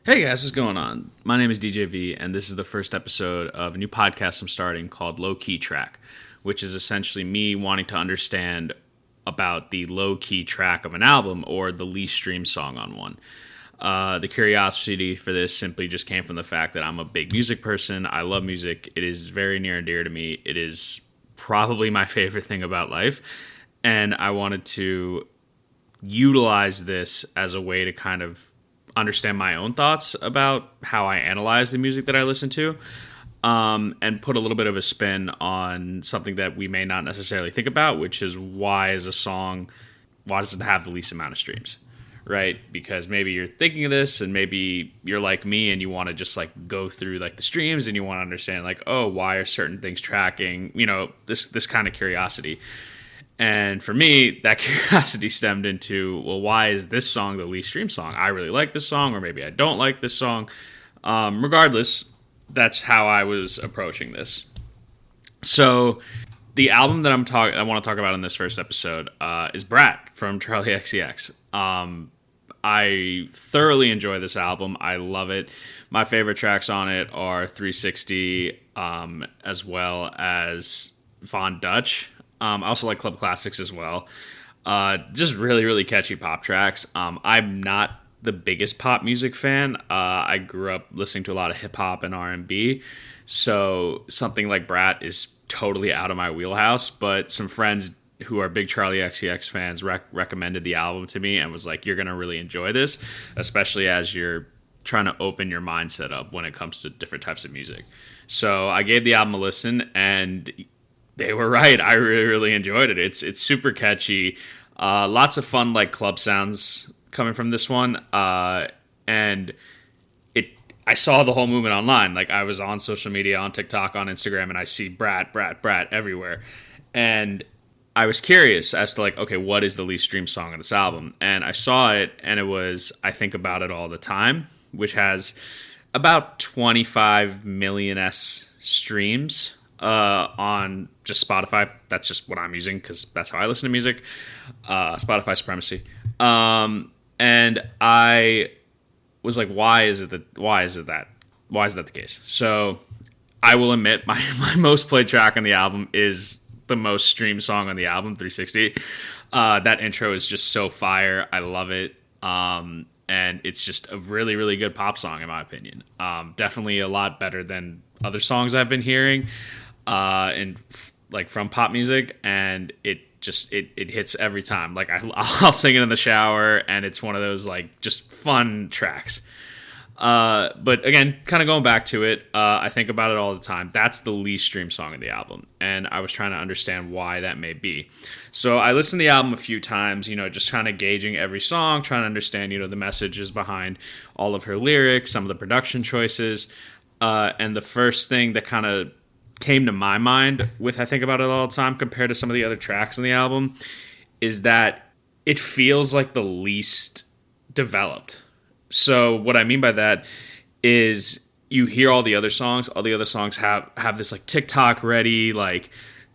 Hey guys, what's going on? My name is DJV, and this is the first episode of a new podcast I'm starting called Low Key Track, which is essentially me wanting to understand about the low key track of an album or the least streamed song on one. The curiosity for this simply just came from the fact that I'm a big music person. I love music. It is very near and dear to me. It is probably my favorite thing about life, and I wanted to utilize this as a way to kind of understand my own thoughts about how I analyze the music that I listen to, and put a little bit of a spin on something that we may not necessarily think about, which is why does it have the least amount of streams, right? Because maybe you're thinking of this and maybe you're like me and you want to just like go through like the streams and you want to understand like, oh, why are certain things tracking, this kind of curiosity. And for me, that curiosity stemmed into, well, why is this song the least streamed song? I really like this song, or maybe I don't like this song. Regardless, that's how I was approaching this. So the album that I want to talk about in this first episode is Brat from Charli XCX. I thoroughly enjoy this album. I love it. My favorite tracks on it are 360, as well as Von Dutch. I also like Club Classics as well. Just really, really catchy pop tracks. I'm not the biggest pop music fan. I grew up listening to a lot of hip hop and R&B, so something like Brat is totally out of my wheelhouse. But some friends who are big Charli XCX fans recommended the album to me and was like, "You're gonna really enjoy this, especially as you're trying to open your mindset up when it comes to different types of music." So I gave the album a listen, and they were right. I really, really enjoyed it. It's super catchy. Lots of fun like club sounds coming from this one. And I saw the whole movement online. Like I was on social media, on TikTok, on Instagram, and I see Brat everywhere. And I was curious as to like, okay, what is the least streamed song on this album? And I saw it, and it was I Think About It All the Time, which has about 25 million streams on just Spotify. That's just what I'm using because that's how I listen to music. Spotify supremacy. And I was like, why is that the case? So I will admit my most played track on the album is the most streamed song on the album, 360. That intro is just so fire. I love it. And it's just a really, really good pop song in my opinion. Definitely a lot better than other songs I've been hearing. And like from pop music, and it hits every time. Like I'll sing it in the shower, and it's one of those like just fun tracks. But again, kind of going back to it, I Think About It All the Time. That's the least streamed song of the album, and I was trying to understand why that may be. So I listened to the album a few times, just kind of gauging every song, trying to understand, the messages behind all of her lyrics, some of the production choices. And the first thing that kind of came to my mind with I Think About It All the Time compared to some of the other tracks on the album is that it feels like the least developed. So what I mean by that is you hear all the other songs have this like TikTok ready like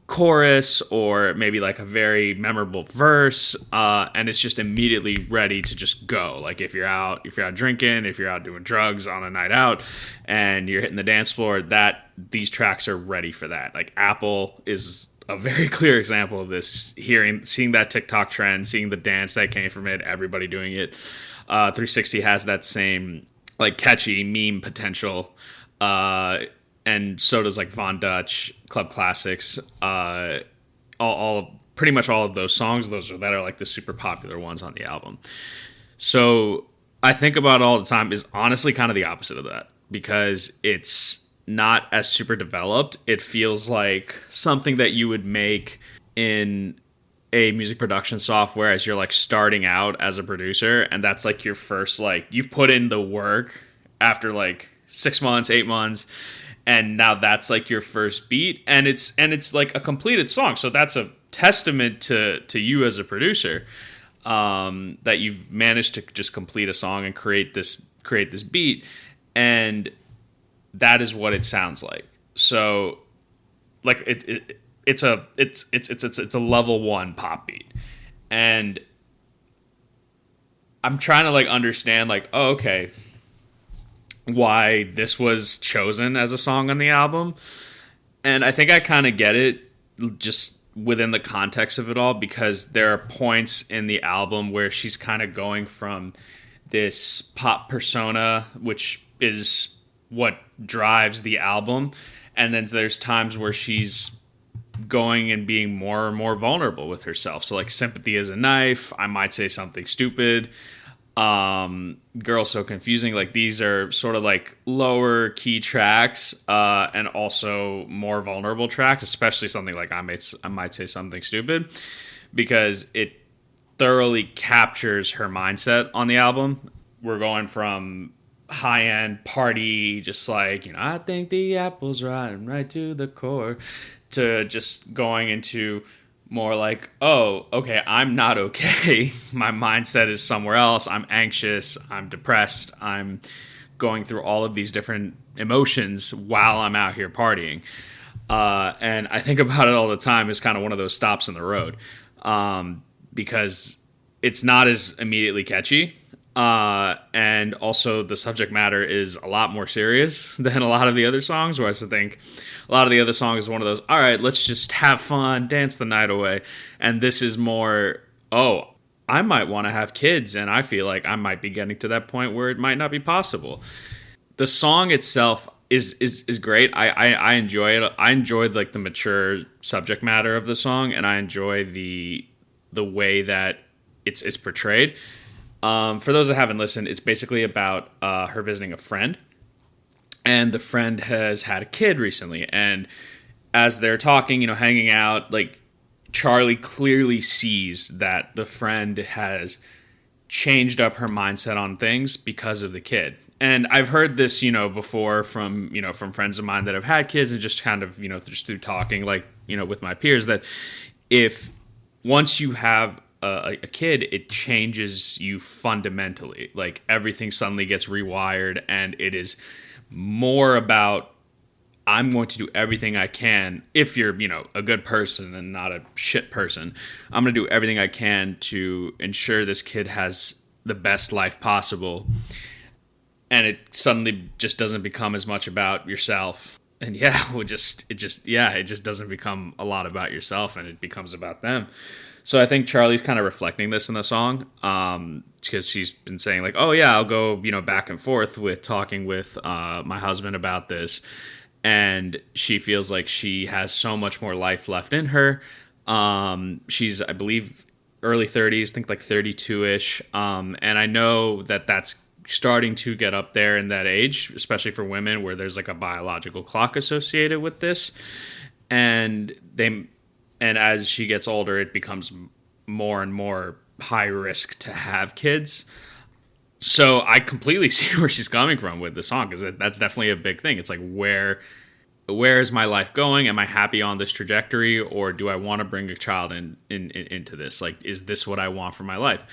chorus or maybe like a very memorable verse, and it's just immediately ready to just go. Like if you're out drinking, if you're out doing drugs on a night out and you're hitting the dance floor, that these tracks are ready for that. Like Apple is a very clear example of this, seeing that TikTok trend, seeing the dance that came from it, everybody doing it. 360 has that same like catchy meme potential, and so does like Von Dutch, Club Classics, pretty much all of those songs. That are like the super popular ones on the album. So I Think About It All the Time is honestly kind of the opposite of that because it's not as super developed. It feels like something that you would make in a music production software as you're like starting out as a producer, and that's like your first, like you've put in the work after like 6 months, 8 months, and now that's like your first beat, and it's like a completed song. So that's a testament to you as a producer, that you've managed to just complete a song and create this beat, and that is what it sounds like. So like it's a level 1 pop beat, and I'm trying to like understand like, oh, okay, why this was chosen as a song on the album. And I think I kind of get it just within the context of it all, because there are points in the album where she's kind of going from this pop persona, which is what drives the album, and then there's times where she's going and being more and more vulnerable with herself. So like Sympathy is a Knife, I Might Say Something Stupid, Girl So Confusing. Like these are sort of like lower key tracks, and also more vulnerable tracks, especially something like I Might Say Something Stupid, because it thoroughly captures her mindset on the album. We're going from high-end party, just like, you know, I think the apple's rotten right to the core, to just going into more like, oh, okay, I'm not okay. My mindset is somewhere else. I'm anxious. I'm depressed. I'm going through all of these different emotions while I'm out here partying. And I think about it all the time as kind of one of those stops in the road, because it's not as immediately catchy. And also the subject matter is a lot more serious than a lot of the other songs, whereas I think a lot of the other songs is one of those, all right, let's just have fun, dance the night away. And this is more, oh, I might want to have kids, and I feel like I might be getting to that point where it might not be possible. The song itself is great. I enjoy it. I enjoyed like the mature subject matter of the song, and I enjoy the way that it's portrayed. For those that haven't listened, it's basically about her visiting a friend, and the friend has had a kid recently. And as they're talking, you know, hanging out, like Charli clearly sees that the friend has changed up her mindset on things because of the kid. And I've heard this, you know, before from friends of mine that have had kids, and just kind of, you know, just through talking, like, you know, with my peers, that if once you have a kid, it changes you fundamentally. Like everything suddenly gets rewired, and it is more about, I'm going to do everything I can. If you're, you know, a good person and not a shit person, I'm going to do everything I can to ensure this kid has the best life possible. And it suddenly just doesn't become as much about yourself. And yeah, it just doesn't become a lot about yourself, and it becomes about them. So I think Charli's kind of reflecting this in the song, because she's been saying like, oh yeah, I'll go, you know, back and forth with talking with my husband about this. And she feels like she has so much more life left in her. She's, I believe, early 30s, I think like 32-ish. And I know that that's starting to get up there in that age, especially for women, where there's like a biological clock associated with this. And as she gets older, it becomes more and more high risk to have kids. So I completely see where she's coming from with the song, because that's definitely a big thing. It's like, where is my life going? Am I happy on this trajectory, or do I want to bring a child into this? Like, is this what I want for my life?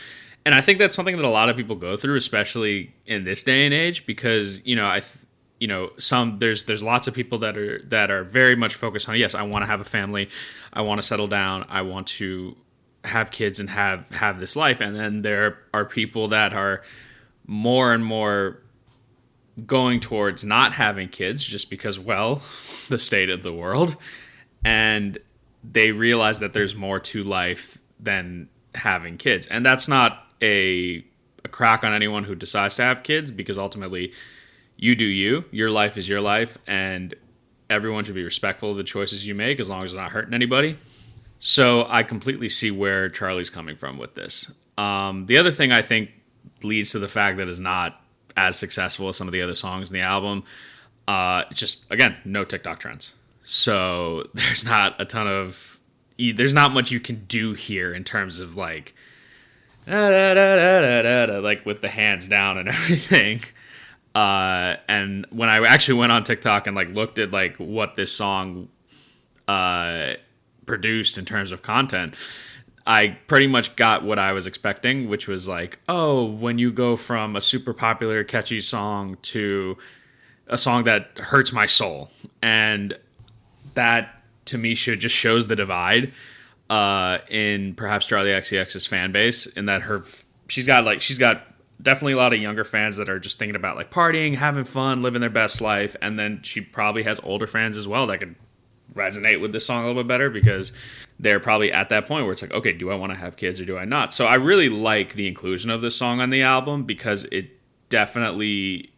And I think that's something that a lot of people go through, especially in this day and age, because, you know, there's lots of people that are very much focused on, yes, I want to have a family, I want to settle down, I want to have kids and have this life. And then there are people that are more and more going towards not having kids just because, well, the state of the world, and they realize that there's more to life than having kids. And that's not a crack on anyone who decides to have kids, because ultimately you do you. Your life is your life, and everyone should be respectful of the choices you make as long as they're not hurting anybody. So I completely see where Charli's coming from with this. The other thing I think leads to the fact that it's not as successful as some of the other songs in the album, just, again, no TikTok trends. So there's not much you can do here in terms of like, like with the hands down and everything. And when I actually went on TikTok and like looked at like what this song produced in terms of content, I pretty much got what I was expecting, which was like, oh, when you go from a super popular, catchy song to a song that hurts my soul. And that, to me, shows the divide in perhaps Charli XCX's fan base, in that she's got definitely a lot of younger fans that are just thinking about like partying, having fun, living their best life. And then she probably has older fans as well that could resonate with this song a little bit better because they're probably at that point where it's like, okay, do I want to have kids or do I not? So I really like the inclusion of this song on the album because it definitely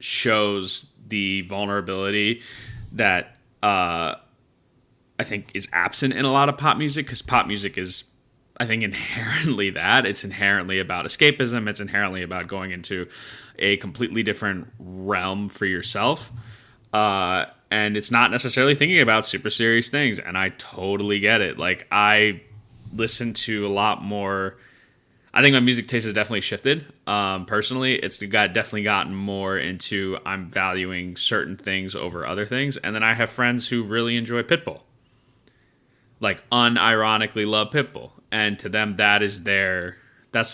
shows the vulnerability that I think is absent in a lot of pop music, because pop music is, I think, inherently that. It's inherently about escapism. It's inherently about going into a completely different realm for yourself. And it's not necessarily thinking about super serious things. And I totally get it. Like, I listen to a lot more. I think my music taste has definitely shifted. Personally, it's definitely gotten more into I'm valuing certain things over other things. And then I have friends who really enjoy Pitbull. Like, unironically love Pitbull. And to them, that's the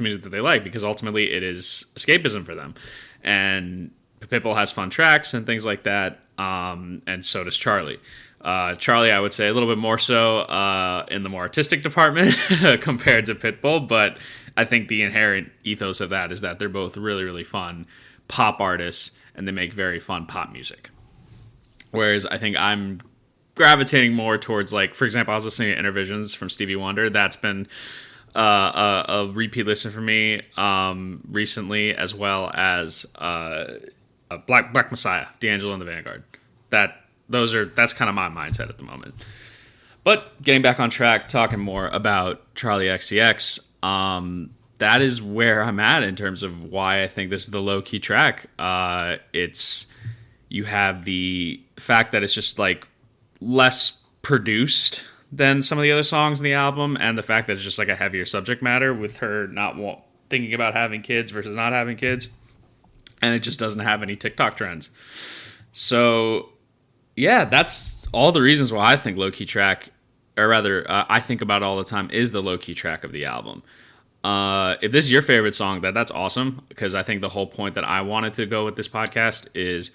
music that they like, because ultimately it is escapism for them. And Pitbull has fun tracks and things like that, and so does Charli. Charli, I would say, a little bit more so in the more artistic department compared to Pitbull, but I think the inherent ethos of that is that they're both really, really fun pop artists, and they make very fun pop music. Whereas I think I'm gravitating more towards, like, for example, I was listening to Intervisions from Stevie Wonder. That's been a repeat listen for me recently, as well as Black Messiah, D'Angelo and the Vanguard. That's kind of my mindset at the moment. But getting back on track, talking more about Charli XCX, that is where I'm at in terms of why I think this is the low-key track. You have the fact that it's just like less produced than some of the other songs in the album, and the fact that it's just like a heavier subject matter with her not thinking about having kids versus not having kids, and it just doesn't have any TikTok trends. So yeah, that's all the reasons why I think low-key track, or rather I think about it all the time, is the low-key track of the album. If this is your favorite song, that's awesome, because I think the whole point that I wanted to go with this podcast is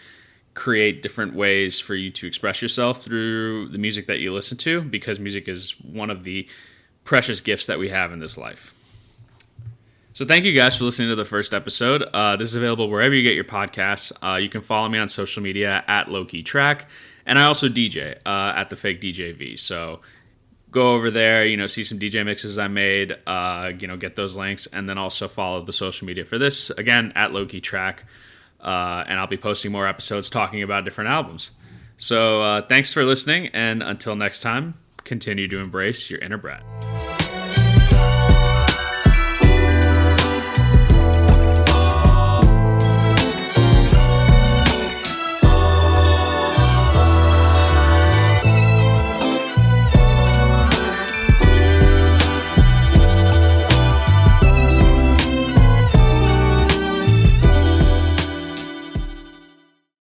create different ways for you to express yourself through the music that you listen to, because music is one of the precious gifts that we have in this life. So thank you guys for listening to the first episode. This is available wherever you get your podcasts. You can follow me on social media at lowkeytrack, and I also DJ at the fake DJV. So go over there, see some DJ mixes I made, get those links, and then also follow the social media for this, again, at lowkeytrack. And I'll be posting more episodes talking about different albums. So thanks for listening, and until next time, continue to embrace your inner Brat.